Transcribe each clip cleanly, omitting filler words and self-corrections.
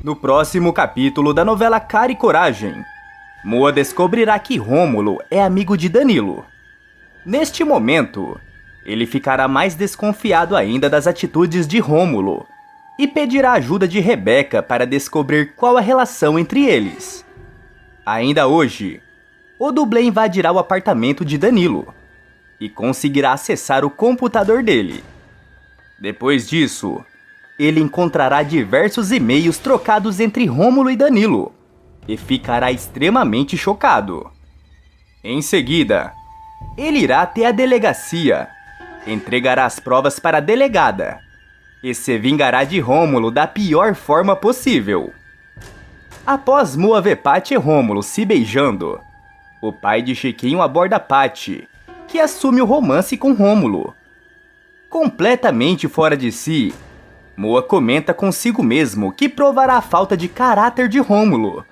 No próximo capítulo da novela Cara e Coragem, Moa descobrirá que Rômulo é amigo de Danilo. Neste momento, ele ficará mais desconfiado ainda das atitudes de Rômulo e pedirá ajuda de Rebeca para descobrir qual a relação entre eles. Ainda hoje, o dublê invadirá o apartamento de Danilo e conseguirá acessar o computador dele. Depois disso, ele encontrará diversos e-mails trocados entre Rômulo e Danilo e ficará extremamente chocado. Em seguida, ele irá até a delegacia, entregará as provas para a delegada e se vingará de Rômulo da pior forma possível. Após Moa ver Patty e Rômulo se beijando, o pai de Chiquinho aborda Patty, que assume o romance com Rômulo. Completamente fora de si, Moa comenta consigo mesmo que provará a falta de caráter de Rômulo.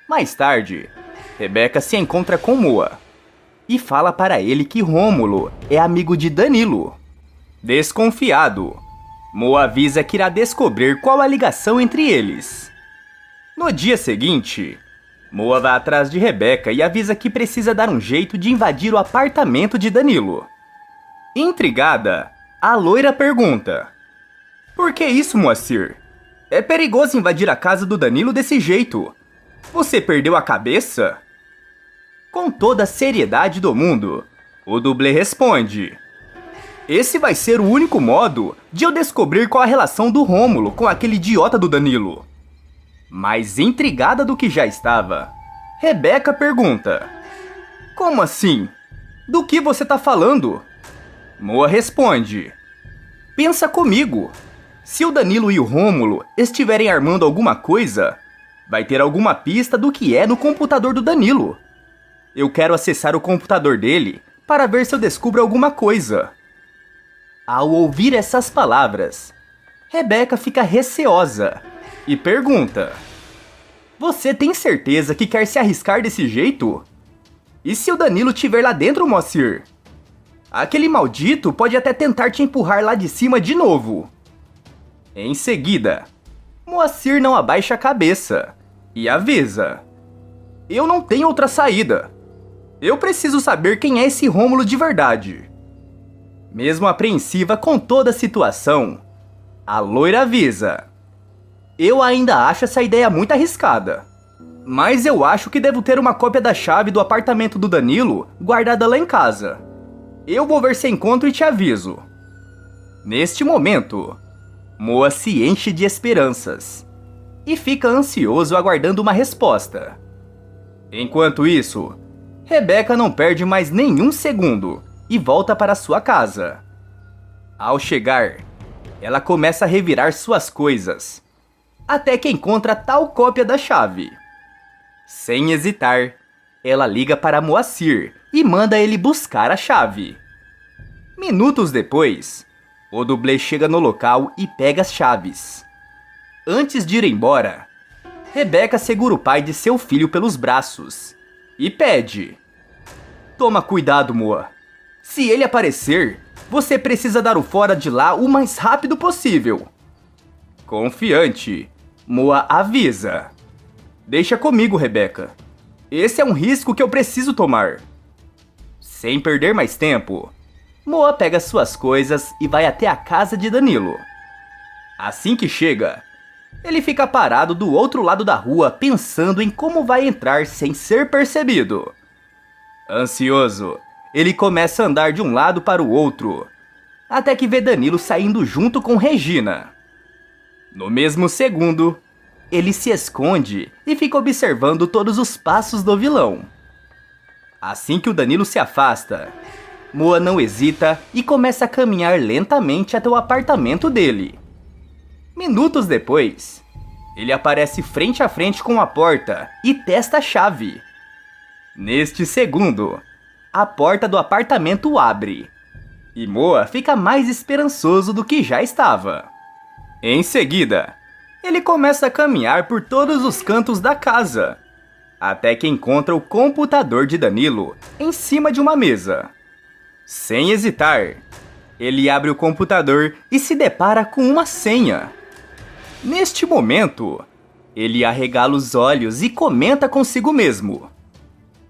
Mais tarde, Rebeca se encontra com Moa e fala para ele que Rômulo é amigo de Danilo. Desconfiado, Moa avisa que irá descobrir qual a ligação entre eles. No dia seguinte, Moa vai atrás de Rebeca e avisa que precisa dar um jeito de invadir o apartamento de Danilo. Intrigada, a loira pergunta: "Por que isso, Moacir? É perigoso invadir a casa do Danilo desse jeito. Você perdeu a cabeça?" Com toda a seriedade do mundo, o dublê responde: "Esse vai ser o único modo de eu descobrir qual a relação do Rômulo com aquele idiota do Danilo." Mais intrigada do que já estava, Rebeca pergunta: "Como assim? Do que você tá falando?" Moa responde: "Pensa comigo. Se o Danilo e o Rômulo estiverem armando alguma coisa, vai ter alguma pista do que é no computador do Danilo. Eu quero acessar o computador dele para ver se eu descubro alguma coisa." Ao ouvir essas palavras, Rebeca fica receosa e pergunta: "Você tem certeza que quer se arriscar desse jeito? E se o Danilo estiver lá dentro, Moacir? Aquele maldito pode até tentar te empurrar lá de cima de novo." Em seguida, Moacir não abaixa a cabeça e avisa: "Eu não tenho outra saída. Eu preciso saber quem é esse Rômulo de verdade." Mesmo apreensiva com toda a situação, a loira avisa: "Eu ainda acho essa ideia muito arriscada, mas eu acho que devo ter uma cópia da chave do apartamento do Danilo guardada lá em casa. Eu vou ver se encontro e te aviso." Neste momento, Moa se enche de esperanças e fica ansioso aguardando uma resposta. Enquanto isso, Rebeca não perde mais nenhum segundo e volta para sua casa. Ao chegar, ela começa a revirar suas coisas, até que encontra tal cópia da chave. Sem hesitar, ela liga para Moacir e manda ele buscar a chave. Minutos depois, o dublê chega no local e pega as chaves. Antes de ir embora, Rebeca segura o pai de seu filho pelos braços e pede: "Toma cuidado, Moa. Se ele aparecer, você precisa dar o fora de lá o mais rápido possível." Confiante, Moa avisa: "Deixa comigo, Rebeca. Esse é um risco que eu preciso tomar." Sem perder mais tempo, Moa pega suas coisas e vai até a casa de Danilo. Assim que chega, ele fica parado do outro lado da rua pensando em como vai entrar sem ser percebido. Ansioso, ele começa a andar de um lado para o outro, até que vê Danilo saindo junto com Regina. No mesmo segundo, ele se esconde e fica observando todos os passos do vilão. Assim que o Danilo se afasta, Moa não hesita e começa a caminhar lentamente até o apartamento dele. Minutos depois, ele aparece frente a frente com a porta e testa a chave. Neste segundo, a porta do apartamento abre e Moa fica mais esperançoso do que já estava. Em seguida, ele começa a caminhar por todos os cantos da casa, até que encontra o computador de Danilo em cima de uma mesa. Sem hesitar, ele abre o computador e se depara com uma senha. Neste momento, Ele arregala os olhos e comenta consigo mesmo.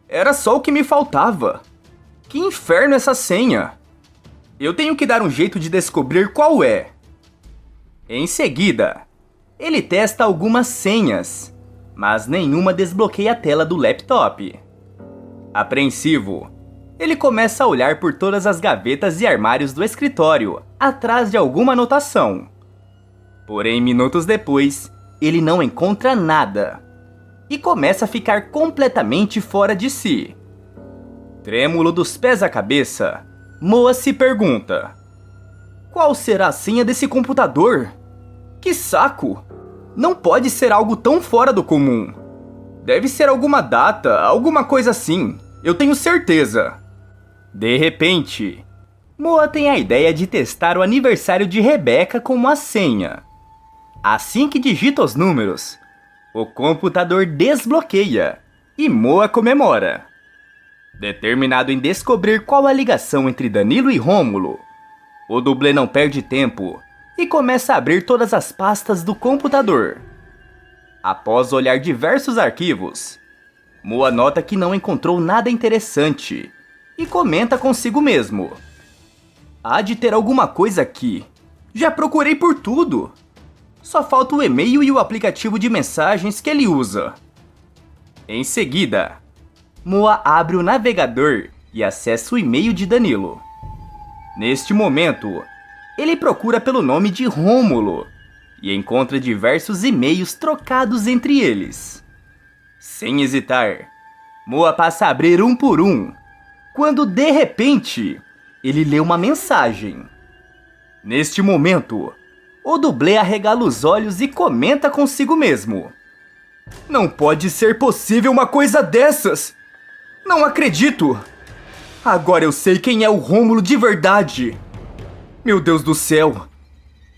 Era só o que me faltava. Que inferno essa senha! Eu tenho que dar um jeito de descobrir qual é. Em seguida, ele testa algumas senhas, mas nenhuma desbloqueia a tela do laptop. Apreensivo, ele começa a olhar por todas as gavetas e armários do escritório, atrás de alguma anotação. Porém, minutos depois, ele não encontra nada e começa a ficar completamente fora de si. Trêmulo dos pés à cabeça, Moa se pergunta: qual será a senha desse computador? Que saco! Não pode ser algo tão fora do comum. Deve ser alguma data, alguma coisa assim. Eu tenho certeza. De repente, Moa tem a ideia de testar o aniversário de Rebecca com uma senha. Assim que digita os números, o computador desbloqueia e Moa comemora. Determinado em descobrir qual a ligação entre Danilo e Rômulo, o dublê não perde tempo e começa a abrir todas as pastas do computador. Após olhar diversos arquivos, Moa nota que não encontrou nada interessante e comenta consigo mesmo: há de ter alguma coisa aqui. Já procurei por tudo. Só falta o e-mail e o aplicativo de mensagens que ele usa. Em seguida, Moa abre o navegador e acessa o e-mail de Danilo. Neste momento, ele procura pelo nome de Rômulo e encontra diversos e-mails trocados entre eles. Sem hesitar, Moa passa a abrir um por um, quando de repente, ele lê uma mensagem. Neste momento, o dublê arregala os olhos e comenta consigo mesmo: não pode ser possível uma coisa dessas! Não acredito! Agora eu sei quem é o Rômulo de verdade! Meu Deus do céu!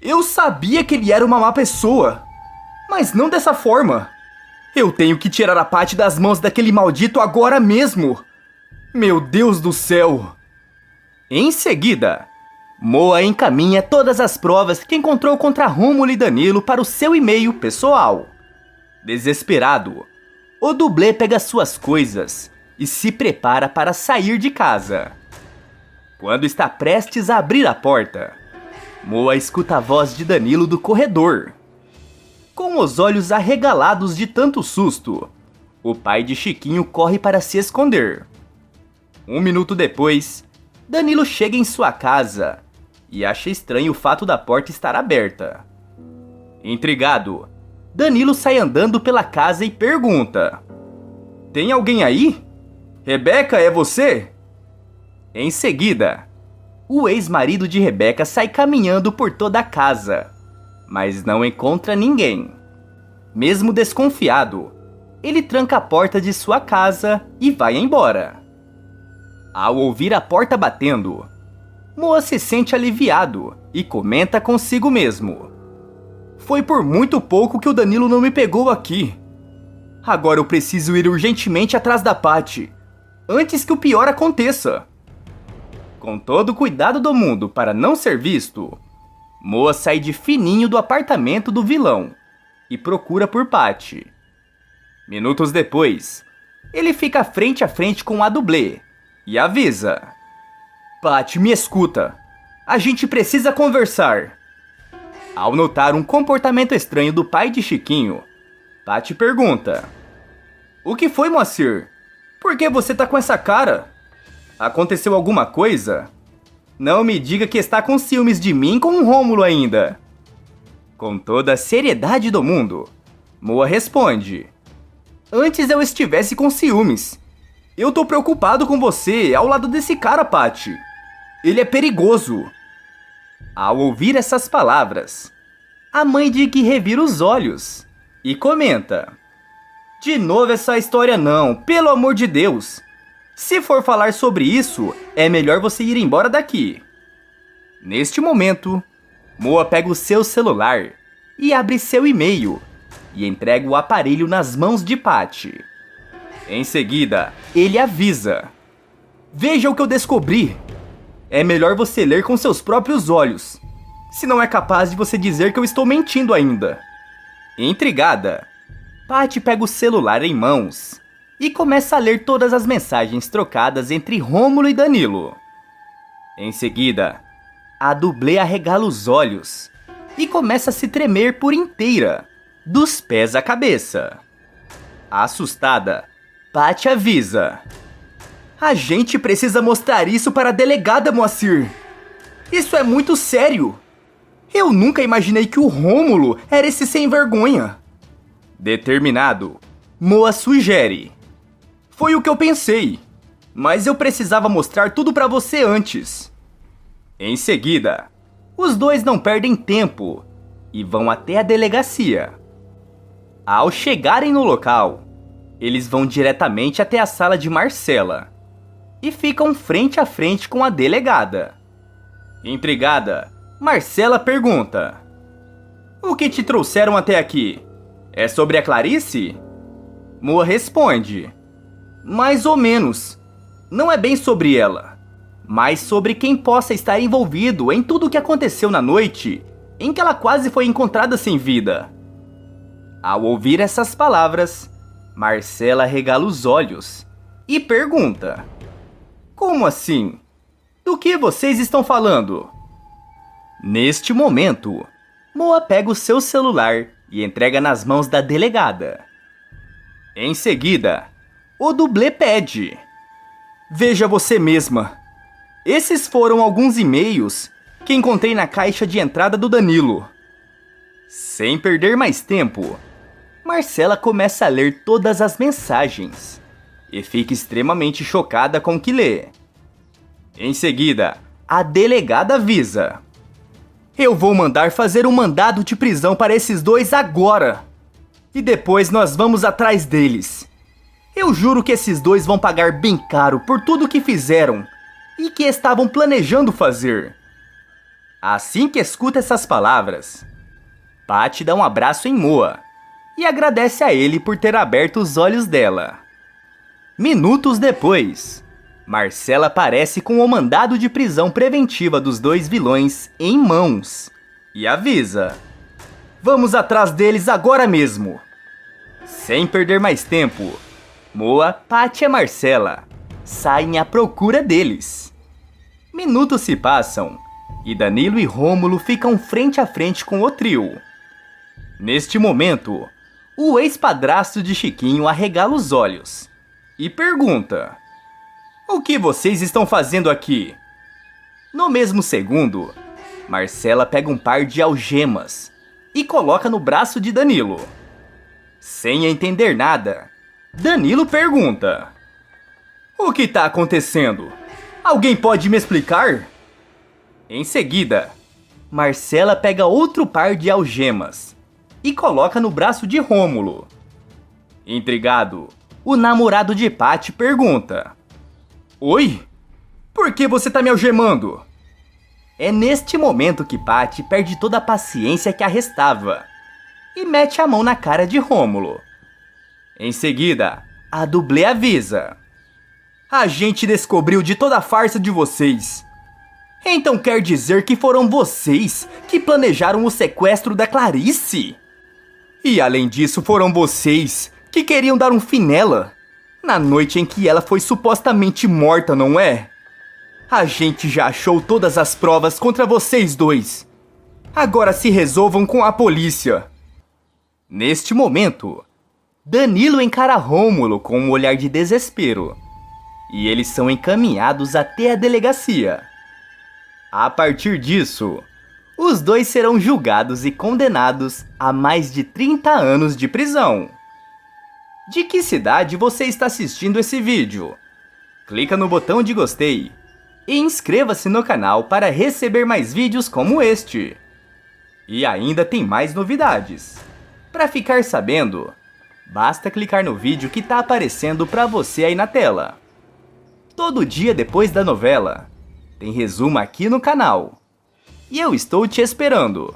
Eu sabia que ele era uma má pessoa, mas não dessa forma. Eu tenho que tirar a Patty das mãos daquele maldito agora mesmo! Meu Deus do céu! Em seguida, Moa encaminha todas as provas que encontrou contra Rômulo e Danilo para o seu e-mail pessoal. Desesperado, o dublê pega suas coisas e se prepara para sair de casa. Quando está prestes a abrir a porta, Moa escuta a voz de Danilo do corredor. Com os olhos arregalados de tanto susto, o pai de Chiquinho corre para se esconder. Um minuto depois, Danilo chega em sua casa e acha estranho o fato da porta estar aberta. Intrigado, Danilo sai andando pela casa e pergunta: tem alguém aí? Rebecca, é você? Em seguida, o ex-marido de Rebecca sai caminhando por toda a casa, mas não encontra ninguém. Mesmo desconfiado, ele tranca a porta de sua casa e vai embora. Ao ouvir a porta batendo, Moa se sente aliviado e comenta consigo mesmo: foi por muito pouco que o Danilo não me pegou aqui. Agora eu preciso ir urgentemente atrás da Patty, antes que o pior aconteça. Com todo o cuidado do mundo para não ser visto, Moa sai de fininho do apartamento do vilão e procura por Patty. Minutos depois, ele fica frente a frente com a dublê e avisa: Patty, me escuta. A gente precisa conversar. Ao notar um comportamento estranho do pai de Chiquinho, Patty pergunta: o que foi, Moacir? Por que você tá com essa cara? Aconteceu alguma coisa? Não me diga que está com ciúmes de mim com o Rômulo ainda. Com toda a seriedade do mundo, Moa responde: antes eu estivesse com ciúmes. Eu tô preocupado com você ao lado desse cara, Patty. Ele é perigoso. Ao ouvir essas palavras, a mãe de Gui revira os olhos e comenta: de novo essa história não, pelo amor de Deus. Se for falar sobre isso, é melhor você ir embora daqui. Neste momento, Moa pega o seu celular e abre seu e-mail e entrega o aparelho nas mãos de Patty. Em seguida, ele avisa: veja o que eu descobri. É melhor você ler com seus próprios olhos, se não é capaz de você dizer que eu estou mentindo ainda. Intrigada, Patty pega o celular em mãos e começa a ler todas as mensagens trocadas entre Rômulo e Danilo. Em seguida, a dublê arregala os olhos e começa a se tremer por inteira, dos pés à cabeça. Assustada, Patty avisa: "A gente precisa mostrar isso para a delegada, Moacir. Isso é muito sério. Eu nunca imaginei que o Rômulo era esse sem vergonha." Determinado, Moa sugere: "Foi o que eu pensei, mas eu precisava mostrar tudo para você antes." Em seguida, os dois não perdem tempo e vão até a delegacia. Ao chegarem no local, eles vão diretamente até a sala de Marcela e ficam frente a frente com a delegada. Intrigada, Marcela pergunta: "O que te trouxeram até aqui? É sobre a Clarice?" Moa responde: "Mais ou menos. Não é bem sobre ela, mas sobre quem possa estar envolvido em tudo o que aconteceu na noite em que ela quase foi encontrada sem vida." Ao ouvir essas palavras, Marcela regala os olhos e pergunta: "Como assim? Do que vocês estão falando?" Neste momento, Moa pega o seu celular e entrega nas mãos da delegada. Em seguida, o dublê pede: "Veja você mesma. Esses foram alguns e-mails que encontrei na caixa de entrada do Danilo." Sem perder mais tempo, Marcela começa a ler todas as mensagens e fica extremamente chocada com o que lê. Em seguida, a delegada avisa: "Eu vou mandar fazer um mandado de prisão para esses dois agora. E depois nós vamos atrás deles. Eu juro que esses dois vão pagar bem caro por tudo que fizeram e que estavam planejando fazer." Assim que escuta essas palavras, Patty dá um abraço em Moa e agradece a ele por ter aberto os olhos dela. Minutos depois, Marcela aparece com o mandado de prisão preventiva dos dois vilões em mãos e avisa: "Vamos atrás deles agora mesmo." Sem perder mais tempo, Moa, Patty e Marcela saem à procura deles. Minutos se passam e Danilo e Rômulo ficam frente a frente com o trio. Neste momento, o ex-padrasto de Chiquinho arregala os olhos e pergunta: "O que vocês estão fazendo aqui?" No mesmo segundo, Marcela pega um par de algemas e coloca no braço de Danilo. Sem entender nada, Danilo pergunta: "O que está acontecendo? Alguém pode me explicar?" Em seguida, Marcela pega outro par de algemas e coloca no braço de Rômulo. Intrigado, o namorado de Patty pergunta: "Oi? Por que você tá me algemando?" É neste momento que Patty perde toda a paciência que a restava e mete a mão na cara de Rômulo. Em seguida, a dublê avisa: "A gente descobriu de toda a farsa de vocês. Então quer dizer que foram vocês que planejaram o sequestro da Clarice? E além disso, foram vocês que queriam dar um fim nela na noite em que ela foi supostamente morta, não é? A gente já achou todas as provas contra vocês dois. Agora se resolvam com a polícia." Neste momento, Danilo encara Rômulo com um olhar de desespero e eles são encaminhados até a delegacia. A partir disso, os dois serão julgados e condenados a mais de 30 anos de prisão. De que cidade você está assistindo esse vídeo? Clica no botão de gostei e inscreva-se no canal para receber mais vídeos como este. E ainda tem mais novidades. Para ficar sabendo, basta clicar no vídeo que está aparecendo para você aí na tela. Todo dia depois da novela, tem resumo aqui no canal. E eu estou te esperando.